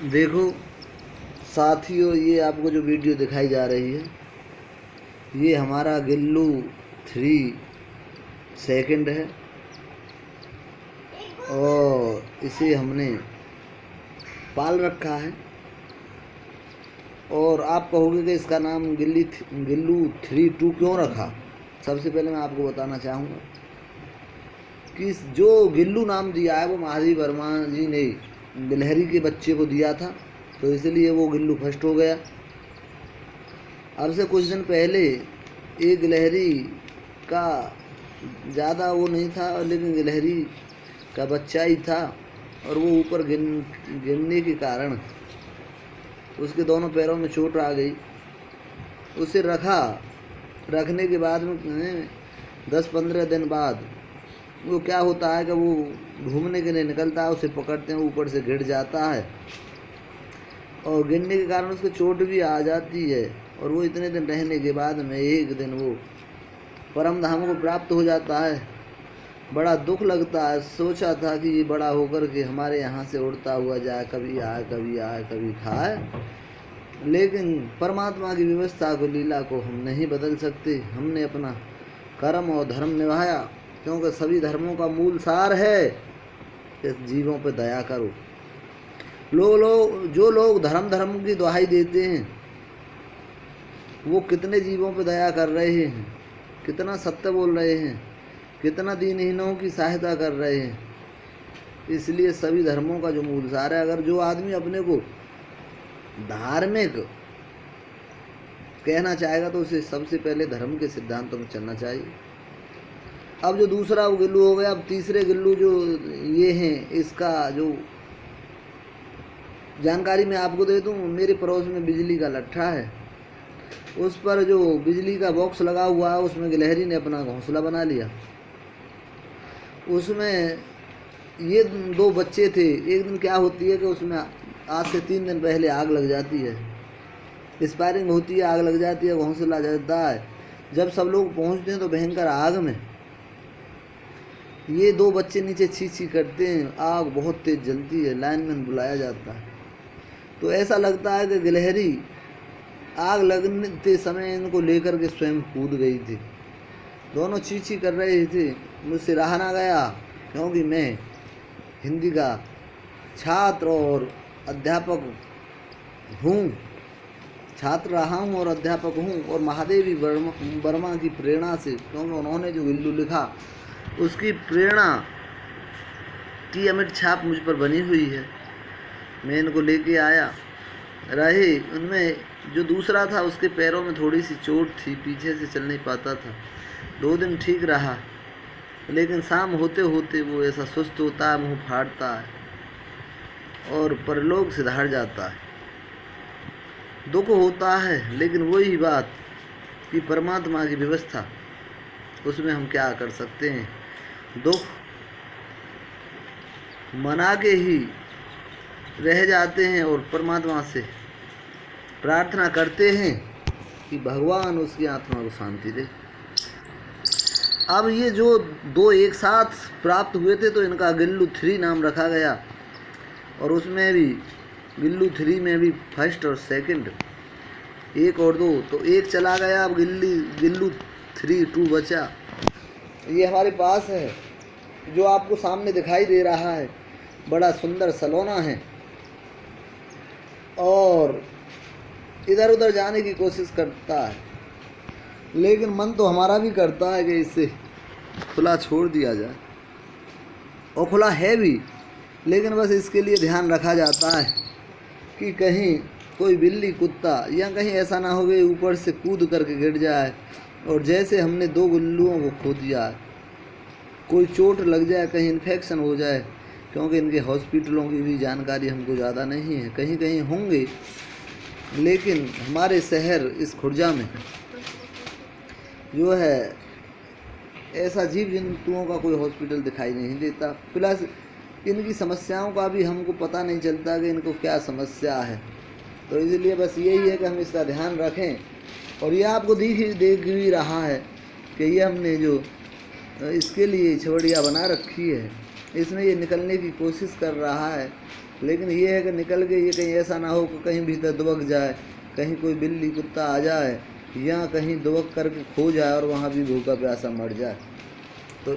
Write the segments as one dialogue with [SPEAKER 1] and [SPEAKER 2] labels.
[SPEAKER 1] देखो साथियों, ये आपको जो वीडियो दिखाई जा रही है, ये हमारा गिल्लू 3 सेकंड है और इसे हमने पाल रखा है। और आप कहोगे कि इसका नाम गिल्लू 3-2 क्यों रखा। सबसे पहले मैं आपको बताना चाहूँगा कि जो गिल्लू नाम दिया है वो महादेव वर्मा जी ने गिलहरी के बच्चे को दिया था, तो इसलिए वो गिल्लू फर्स्ट हो गया। अब से कुछ दिन पहले एक गिलहरी का ज़्यादा वो नहीं था, लेकिन गिलहरी का बच्चा ही था और वो ऊपर गिरने के कारण उसके दोनों पैरों में चोट आ गई। उसे रखने के बाद में 10-15 दिन बाद वो क्या होता है कि वो घूमने के लिए निकलता है, उसे पकड़ते हैं, ऊपर से गिर जाता है और गिरने के कारण उसको चोट भी आ जाती है। और वो इतने दिन रहने के बाद में एक दिन वो परम धाम को प्राप्त हो जाता है। बड़ा दुख लगता है। सोचा था कि ये बड़ा होकर के हमारे यहाँ से उड़ता हुआ जाए, कभी आए कभी खाए, लेकिन परमात्मा की व्यवस्था को, लीला को हम नहीं बदल सकते। हमने अपना कर्म और धर्म निभाया, क्योंकि सभी धर्मों का मूल सार है कि जीवों पर दया करो। जो लोग धर्म की दुहाई देते हैं वो कितने जीवों पर दया कर रहे हैं, कितना सत्य बोल रहे हैं, कितना दीनहीनों की सहायता कर रहे हैं। इसलिए सभी धर्मों का जो मूल सार है, अगर जो आदमी अपने को धार्मिक कहना चाहेगा तो उसे सबसे पहले धर्म के सिद्धांतों में चलना चाहिए। अब जो दूसरा वो गिल्लू हो गया, अब तीसरे गिल्लू जो ये हैं, इसका जो जानकारी मैं आपको दे दूं, मेरे पड़ोस में बिजली का लट्ठा है, उस पर जो बिजली का बॉक्स लगा हुआ है उसमें गिलहरी ने अपना घोंसला बना लिया। उसमें ये 2 बच्चे थे। एक दिन क्या होती है कि उसमें आज से 3 दिन पहले आग लग जाती है, स्पायरिंग होती है, आग लग जाती है, घोंसला जलता है। जब सब लोग पहुंचते हैं तो भयंकर आग में ये 2 बच्चे नीचे छी करते हैं। आग बहुत तेज जलती है, लाइनमैन बुलाया जाता है। तो ऐसा लगता है कि गिलहरी आग लगने समय इनको लेकर के स्वयं कूद गई थी। दोनों छी कर रहे थे। मुझसे रहा ना गया, क्योंकि मैं हिंदी का छात्र और अध्यापक हूँ, छात्र रहा हूँ और अध्यापक हूँ। और महादेवी वर्मा की प्रेरणा से, क्योंकि उन्होंने जो गिल्लू लिखा उसकी प्रेरणा की अमिट छाप मुझ पर बनी हुई है। मैं इनको लेके आया। रहे उनमें जो दूसरा था उसके पैरों में थोड़ी सी चोट थी, पीछे से चल नहीं पाता था। 2 दिन ठीक रहा, लेकिन शाम होते होते वो ऐसा सुस्त होता है, मुँह फाड़ता है और परलोक सिधार जाता है। दुख होता है, लेकिन वही बात कि परमात्मा की व्यवस्था, उसमें हम क्या कर सकते हैं। दुख मना के ही रह जाते हैं और परमात्मा से प्रार्थना करते हैं कि भगवान उसकी आत्मा को शांति दे। अब ये जो 2 एक साथ प्राप्त हुए थे तो इनका गिल्लू 3 नाम रखा गया। और उसमें भी गिल्लू 3 में भी फर्स्ट और सेकंड, 1 और 2, तो 1 चला गया। अब गिल्लू 3-2 बचा। ये हमारे पास है, जो आपको सामने दिखाई दे रहा है, बड़ा सुंदर सलोना है और इधर उधर जाने की कोशिश करता है, लेकिन मन तो हमारा भी करता है कि इसे खुला छोड़ दिया जाए। और खुला है भी, लेकिन बस इसके लिए ध्यान रखा जाता है कि कहीं कोई बिल्ली, कुत्ता या कहीं ऐसा ना हो कि ऊपर से कूद करके गिर जाए और जैसे हमने 2 गिल्लुओं को खो दिया, कोई चोट लग जाए, कहीं इन्फेक्शन हो जाए। क्योंकि इनके हॉस्पिटलों की भी जानकारी हमको ज़्यादा नहीं है, कहीं कहीं होंगे, लेकिन हमारे शहर इस खुर्जा में जो है ऐसा जीव जंतुओं का कोई हॉस्पिटल दिखाई नहीं देता। प्लस इनकी समस्याओं का भी हमको पता नहीं चलता कि इनको क्या समस्या है। तो इसलिए बस यही है कि हम इसका ध्यान रखें। और ये आपको देख भी रहा है कि ये हमने जो इसके लिए छवड़िया बना रखी है, इसमें ये निकलने की कोशिश कर रहा है लेकिन ये है कि निकल के ये कहीं ऐसा ना हो कि कहीं भीतर दुबक जाए, कहीं कोई बिल्ली कुत्ता आ जाए या कहीं दुबक करके खो जाए और वहाँ भी भूखा प्यासा मर जाए। तो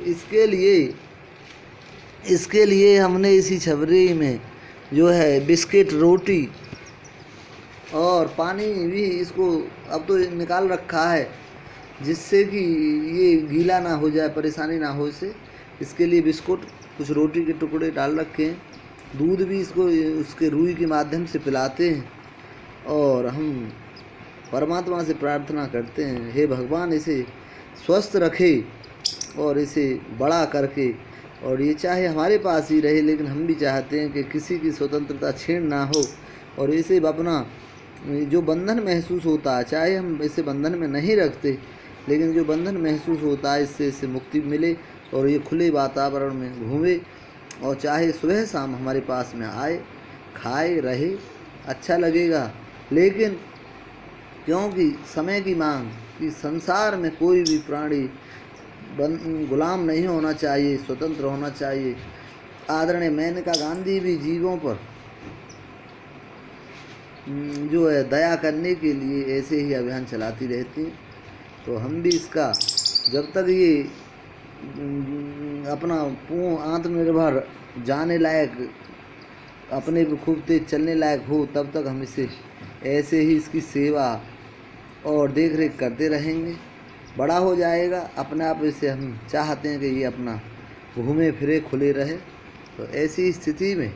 [SPEAKER 1] इसके लिए हमने इसी छबरी में जो है बिस्किट, रोटी और पानी भी इसको अब तो निकाल रखा है, जिससे कि ये गीला ना हो जाए, परेशानी ना हो इसे। इसके लिए बिस्कुट, कुछ रोटी के टुकड़े डाल रखे हैं, दूध भी इसको उसके रूई के माध्यम से पिलाते हैं। और हम परमात्मा से प्रार्थना करते हैं, हे भगवान इसे स्वस्थ रखे और इसे बड़ा करके, और ये चाहे हमारे पास ही रहे, लेकिन हम भी चाहते हैं कि किसी की स्वतंत्रता छीन ना हो। और इसे अपना जो बंधन महसूस होता है, चाहे हम इसे बंधन में नहीं रखते, लेकिन जो बंधन महसूस होता है इससे मुक्ति मिले और ये खुले वातावरण में घूमे, और चाहे सुबह शाम हमारे पास में आए, खाए, रहे, अच्छा लगेगा। लेकिन क्योंकि समय की मांग कि संसार में कोई भी प्राणी गुलाम नहीं होना चाहिए, स्वतंत्र होना चाहिए। आदरणीय मेनका गांधी भी जीवों पर जो है दया करने के लिए ऐसे ही अभियान चलाती रहती हैं। तो हम भी इसका जब तक ये अपना आत्मनिर्भर जाने लायक, अपने पे खूब तेज चलने लायक हो, तब तक हम इसे ऐसे ही इसकी सेवा और देख रेख करते रहेंगे। बड़ा हो जाएगा अपने आप, इसे हम चाहते हैं कि ये अपना घूमे फिरे, खुले रहे। तो ऐसी स्थिति में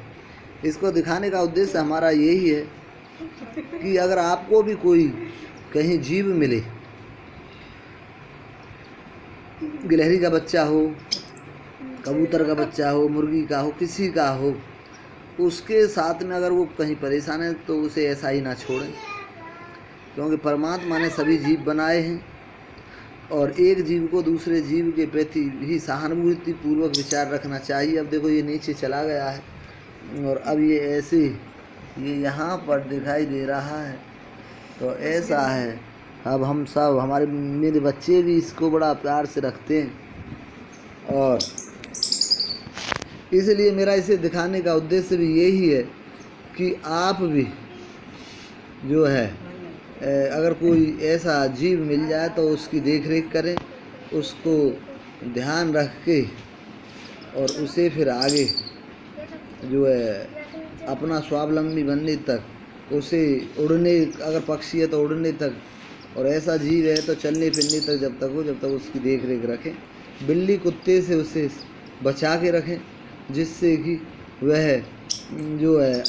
[SPEAKER 1] इसको दिखाने का उद्देश्य हमारा यही है कि अगर आपको भी कोई कहीं जीव मिले, गिलहरी का बच्चा हो, कबूतर का बच्चा हो, मुर्गी का हो, किसी का हो, उसके साथ में अगर वो कहीं परेशान है तो उसे ऐसा ही ना छोड़ें, क्योंकि परमात्मा ने सभी जीव बनाए हैं और एक जीव को दूसरे जीव के प्रति भी सहानुभूति पूर्वक विचार रखना चाहिए। अब देखो ये नीचे चला गया है और अब ये ऐसे ये यहाँ पर दिखाई दे रहा है, तो ऐसा है। अब हम सब, मेरे बच्चे भी इसको बड़ा प्यार से रखते हैं, और इसलिए मेरा इसे दिखाने का उद्देश्य भी यही है कि आप भी जो है अगर कोई ऐसा जीव मिल जाए तो उसकी देख रेख करें, उसको ध्यान रख के, और उसे फिर आगे जो है अपना स्वावलंबी बनने तक, उसे उड़ने, अगर पक्षी है तो उड़ने तक, और ऐसा जीव है तो चलने फिरने तक जब तक हो, जब तक उसकी देख रेख रखें। बिल्ली कुत्ते से उसे बचा के रखें, जिससे कि वह जो है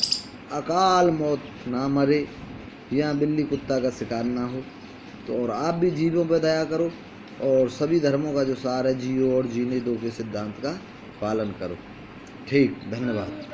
[SPEAKER 1] अकाल मौत ना मरे या बिल्ली कुत्ता का शिकार ना हो। तो और आप भी जीवों पर दया करो और सभी धर्मों का जो सार है, जियो और जीने दो के सिद्धांत का पालन करो। ठीक, धन्यवाद।